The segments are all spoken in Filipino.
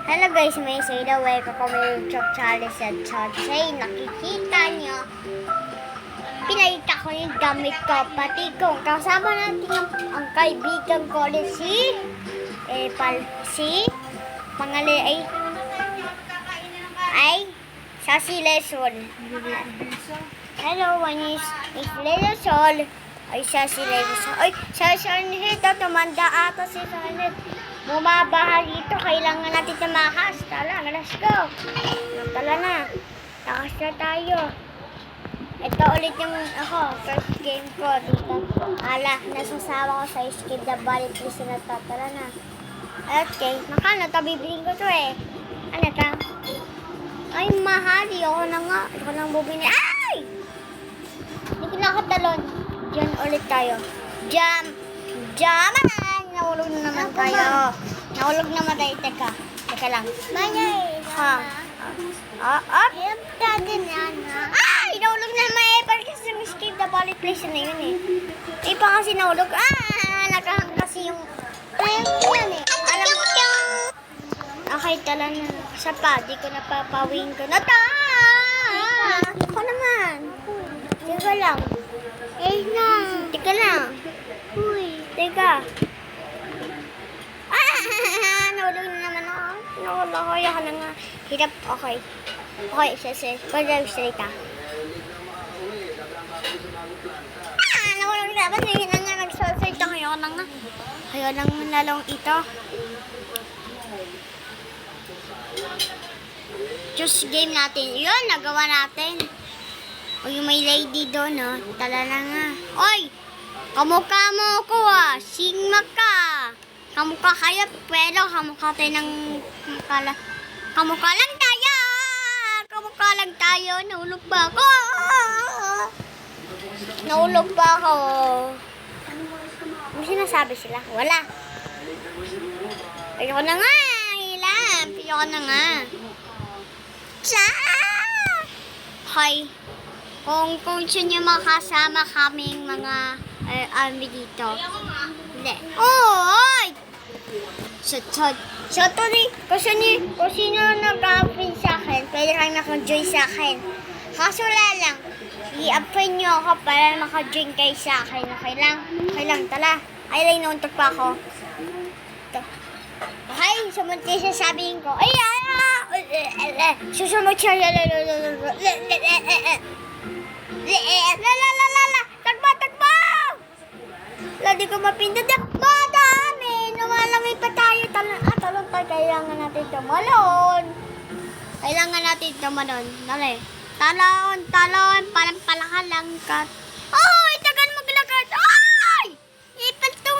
Hello guys, may Sayda. Welcome ko may YouTube challenge at Chodsay. Nakikita nyo, pinalita ko yung damit ko. Pati kung kasama natin ang kaibigan ko ulit si pangalan ay Sassy Lesson. Hello, one is Lesson. Ay, Sassy Lesson. Ay, Sassy Lesson. Tumanda ata si Sanet. Bumabaha dito, kailangan natin tumakas. Tala, let's go. Tala na. Takas na tayo. Ito ulit yung first game ko dito. Nasasawa ko sa Escape the Valley Please na to. Tala na. Okay, nakano to, bibiling ko to eh. Ano to? Ay, mahal. Ayoko na nga. Ayoko nang bubili. Ay! Hindi ko nakatalon. Diyan ulit tayo. Jump! Nahulog na naman tayo. Nahulog naman tayo. Teka lang. Ha? Ay! Nahulog na naman eh. Parang kasi yung Escape the Valley Place na yun eh. Di pa kasi nahulog. Nakahang kasi yung... Alam yan eh. Okay, tala na. Isa pa. Di ko napapawin ko na ta. Ako naman. Teka lang. Teka lang. Teka. Nahulog na naman ako. Nahulog ako. Ayoko na nga. Hirap. Okay. Okay, sis. Pag-drive straight ah. Nahulog na naman. Hindi na nga nag-search ako. Ayoko na nga. Ayaw lang lalong ito. Just game natin. Yun, nagawa natin. O yung may lady doon, no? Tala na nga. Oy! Kamukha mo ko Sigma ka. Kamukha kayo, pero kamukha tayo ng... Kamukha lang tayo! Kamukha lang tayo. Nahulog ba ako? Nahulog ba ako? Ano sinasabi sila? Wala. Ayoko na nga. Hilap. Ayoko na nga. Hi. Kung gusto nyo makasama kaming mga army dito. Hindi. Oy! So, kung sino nag-a-apply sa akin, pwede kang naka-join sa akin. Kaso lang, i-apply nyo ako para maka-join kayo sa akin. Okay lang, tala. Ay, nauntok pa ako. Okay, sumunod kayo sasabihin ko. Susunod siya. Takbo! Di ko mapindot. Dami! Numalangoy pa tayo. Talon tayo. Kailangan natin tumalon. Dali. Talon. Palang lang ka. Ay! Tagal maglakad. Ay! Ipal to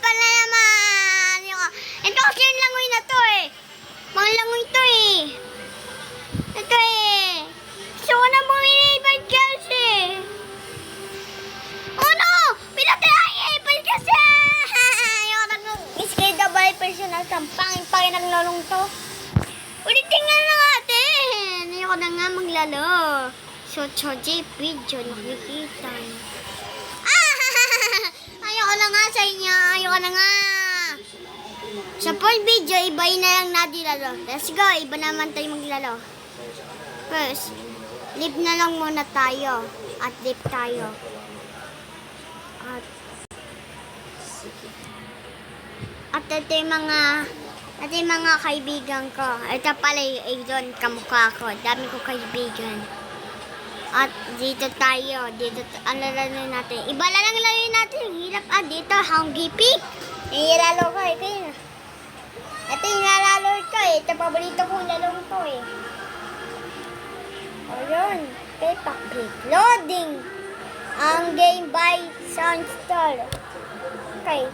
pala naman. Ito kasi yung langoy na to eh. Mga langoy to eh. Ito eh. Gusto ko na bumilibad kasi. Oh no! Pinatay ang ipal kasi! Ayaw na nung Escape the Valley Place na pangin ng lalong to. Ulitin nga na natin. Ayaw na nga maglalo. So, Choji, video nakikita. Ayaw na nga sa inyo. Ayaw na nga. Sa full video, ibayin na lang natin lalo. Let's go. Iba naman tayo maglalo. First, live na lang muna tayo. At live tayo. At ito yung mga kaibigan ko. Ito pala yung Aidon, kamukha ko. Dami ko kaibigan. At dito tayo. Ano natin? Iba lang lalo natin. Hirap dito. Hungry Pig. Ilalaro ko eh. Ito yung nilalaro ko eh. Ito paborito kong lalong to eh. O yun. Peppa Pig. Loading. Ang game by Soundstar. Okay.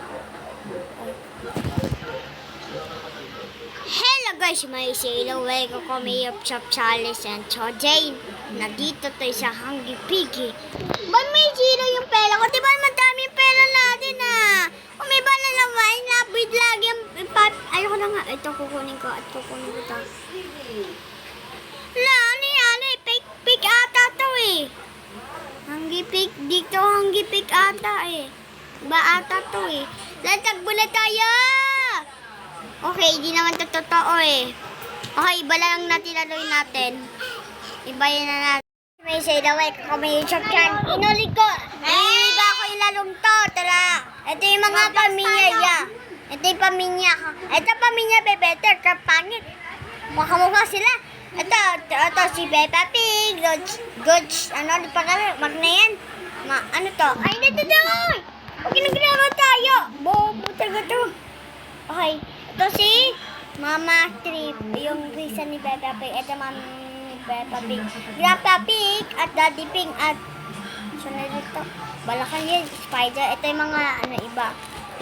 Hello guys, may sila. Welcome ko may Shop Challenge and Chodsay. Nandito tayo sa Hungry Piggy. Ba't may zero yung pera ko? Diba madami yung pera natin Kung may bala naman, nabid lagi yung... Ayoko na nga. Ito kukunin ko at kukunin ko ito. Fake pig ata to eh. Hungry Pig. Dito Hungry Pig ata eh. Ba ata to eh. Latagbo na tayo! Okay, di naman to totoo eh. Okay, iba lang natin laluin natin. Ibayin na natin. May say the way ko may YouTube channel. Inulit ko. Iba ako ilalong to. Tara. Ito yung mga pamilya niya. Ito yung pamilya ko. Ito pamilya bebeter. Kapangit. Makamukha sila. Ito si Peppa Pig. Goods. Ano pa kami? Mag na yan. Ano to? Ay, dito. Huwag ginagawa tayo. Bobo tayo to. Okay. Ito si Mama Trip. Yung risa ni Peppa Pig. Ito Peppa Pig. Grandpa Pig at Daddy Pig at sunod ito. Balakan yan. Spider. Ito yung mga iba.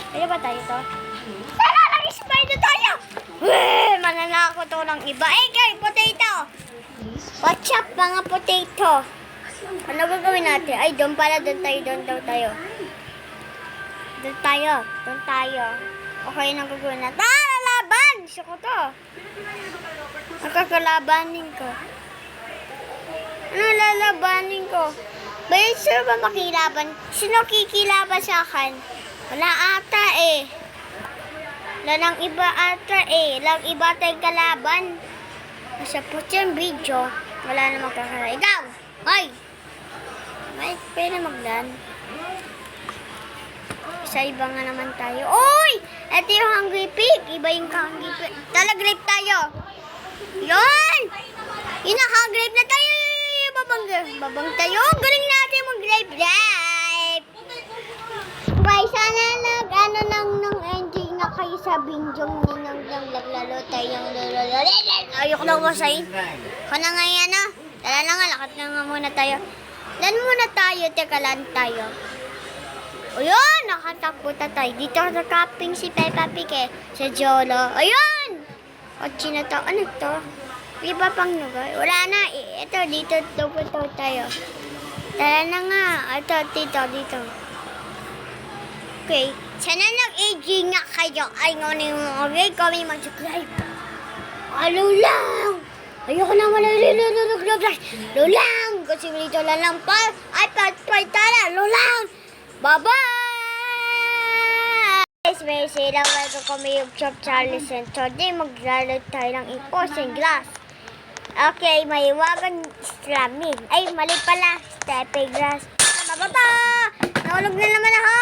Pwede ba tayo to? Tara lang! Spider tayo! Weh! Mananako to ng iba. Kay potato! What's up mga potato? Ano gagawin natin? Ay, doon pala. Doon daw tayo. Doon tayo. Okay, nang gagawin natin. Lalaban! Gusto ko to. Nakakalabanin ko. Ano lalabanin ko? Bayan, sino ba makilaban? Sino kikilaban sa akin? Wala ata eh. Wala nang iba ata eh. Lang iba tayong kalaban. Nasa puti yung video. Wala namang kakalaban. Ikaw! Hoy! May pwede maglan. Sa iba nga naman tayo. Uy! Ito yung Hungry Pig. Iba yung Hungry Pig. Talagrape tayo. Yun! Yun na, grape na tayo. Babang tayo. Galing natin mag-grape. Bye, sana ng ending na kayo sa binjong ninang naglaro tayo. Ayoko lang masayin. Ako na nga yan ah. Tala na nga, lakat na nga muna tayo. Lan muna tayo, teka lang tayo. Ayun, nakatakbo tayo. Dito sa camping si Peppa Pig eh. Sa Jolo. Ayun! Kotse na to. Ano to? Iba pang lugar. Wala na. Ito, dito tayo. Tara na nga. Ito, dito. Okay. Sana nag-AG nga kayo. Ay, ngayon yung mga kami mag-subscribe. Alo lang! Ayoko na wala. Lulang! Kasi dito lang pa. Ay, tara. Lulang! Bye-bye! Guys, may sila. Welcome kami yung Chop Charlie Center. Today, maglalaro tayo ng imposing glass. Okay, may wagon slamming. Ay, mali pala. Stepping glass. Bababa! Nahulog na naman ako!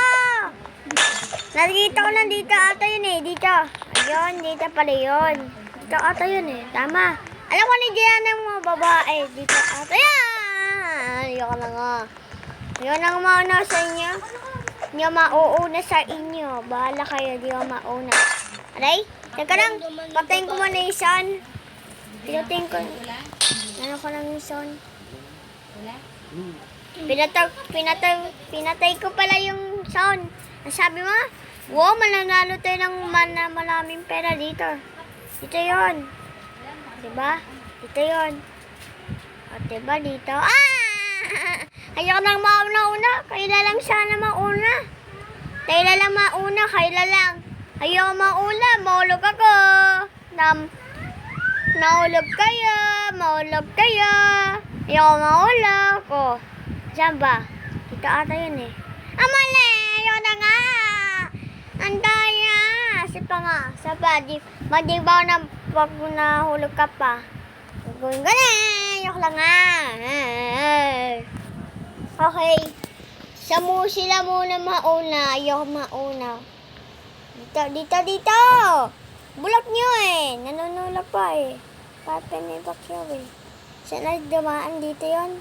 Nakikita ko lang dito ata yun eh. Dito. Ayun, dito pala yun. Dito ata yun eh. Tama. Alam ko ni Diana ng mga babae. Dito ata yan. Ayoko na nga. Ayoko na mauna sa inyo. Hindi ako mauuna sa inyo. Bahala kayo. Hindi ako mauna. Alay? Teka lang. Patayin ko muna yung sun. Pinutin ko. Ano ko lang yung sun. Pinatay ko pala yung sound. Ang sabi mo, wow, mananalo tayo ng maraming pera dito. Dito yun. Diba? Dito yun. O, diba dito? Ayoko nang mauna. Kaila lang sana mauna. Kaila lang mauna. Kaila lang. Ayoko mauna. Mahulog ako. Mahulog kayo. Ayoko mahulog. O, saan ba? Dito ata yun eh. Mali! Ayoko na nga! Ang daya! Sipa nga. Saba, madibaw na pag nahulog ka pa. Gagawin ko na! Ayoko lang nga! Okay. Sila muna mauna. Ayoko mauna. Dito! Bulak nyo eh! Nanunulak pa eh. Papanibak yun eh. Saan na dumaan? Dito yon.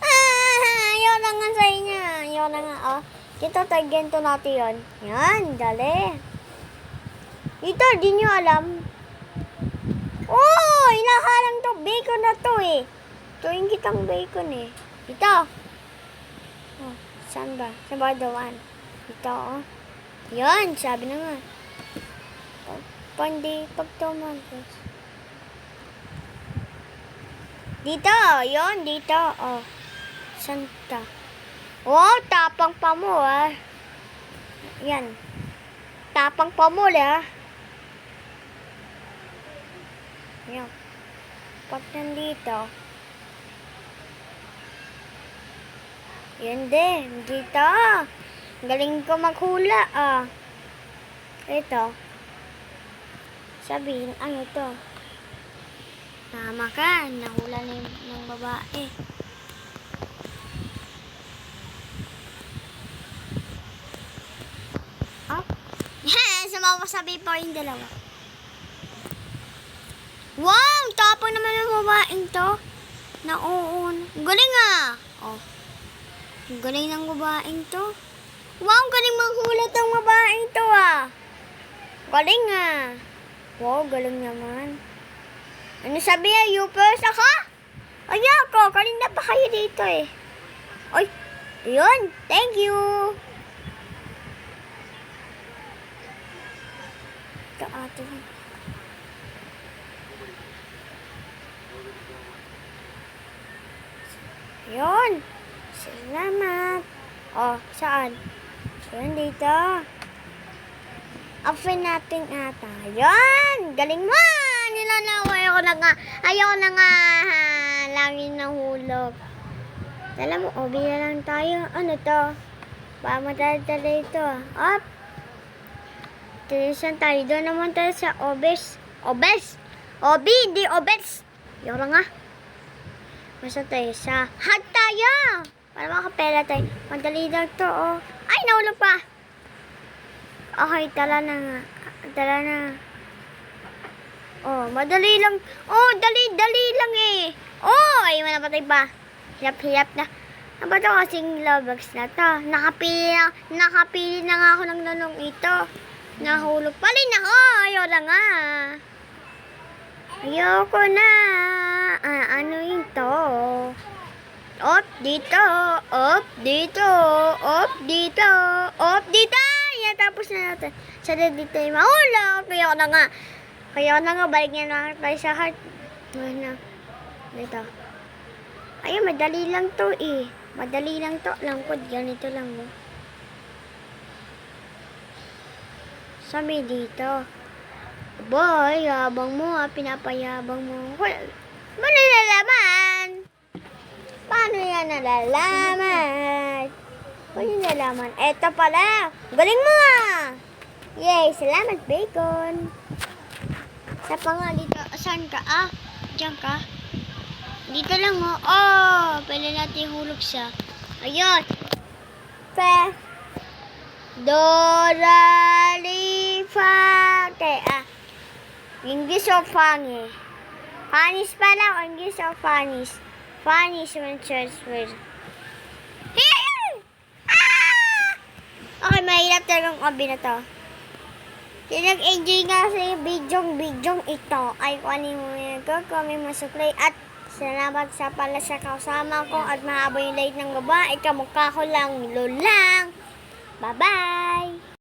Ayaw na nga sa inyo. Ayaw na nga, oh. Dito, tagento natin yun. Yan, dali. Dito, di nyo alam. Oh, inahalang to. Bacon na to eh. Tuwing kitang bacon eh. Dito. Oh, saan ba? Saan ba dawan? Dito, oh. Yan, sabi na nga. Pag tomatos. Dito, yon dito, oh. Santa. Oh, tapang pa mo, ah. Yan. Tapang pa mo, ah. Yan. Pag nandito. Yan din, dito. Galing ko maghula, ah. Ito. Sabihin, ano to? Tama ka, nahula na ng babae. Oh? Sumama sabi po yung dalawa. Wow! Tapang naman ng babaeng to. Nauun. Galing ah! Oh. Galing ng babaeng to. Wow! Galing maghulat ang babaeng to ah. Galing ah. Wow, galing naman. Ano sabi niya? You first ako? Ay ako, kanina pa kayo dito eh. Ay, yun. Thank you. Ito ato. Yun. Salamat. Oh, saan? Yun dito. Open natin ata. Yan! Galing mo! Ayaw na nga. Langin na hulog. Alam mo, obi na lang tayo. Ano to? Baka matadala ito. Up! Tinisan tayo. Doon naman tayo sa obes. Obes! Obi, hindi obes! Yora nga. Basta tayo sa hot tayo! Para makapela tayo. Madali lang to, oh. Ay, nahulog pa! Okay, tala na nga. Tala na. Oh, madali lang. Oh, dali lang eh. Oh, ay, manapatay pa. Hirap na. Ano ba ito kasing Robux na to? Nakapili na nga ako ng lalong ito. Nahulog pa rin ako. Ayaw na nga. Ayoko na. Ano yun to? Op, dito. Op, dito. Op, dito. Op, dito. Yan, tapos na natin. Sa dito yung mahulog. Kaya na nga, balik niya na tayo sa heart. Ano? Dito. Ayun, madali lang to eh. Madali lang to. Langkod, ganito lang mo. Sabi dito. Boy, yabang mo ah. Pinapayabang mo. Paano nalalaman? Paano yan nalalaman? Paano nalalaman? Eto pala. Galing mo ah. Yay, salamat bacon. Sa pa nga dito. Saan ka? Ah, diyan ka. Dito lang oh. Oh, pwede natin hulog siya. Ayun. Dora, Lifa. Ah. English o funny? Funnies pala o English o funnies? Funnies when church word. Okay, mahirap talagang kabi na to. Nag-enjoy nga sa bidyong ito. Ay, kung ano mo yun ko, kami masuklay. At salamat sa pala sa kasama ko at mahaba yung light ng babae. Kamukha ko lang, lulang. Bye-bye!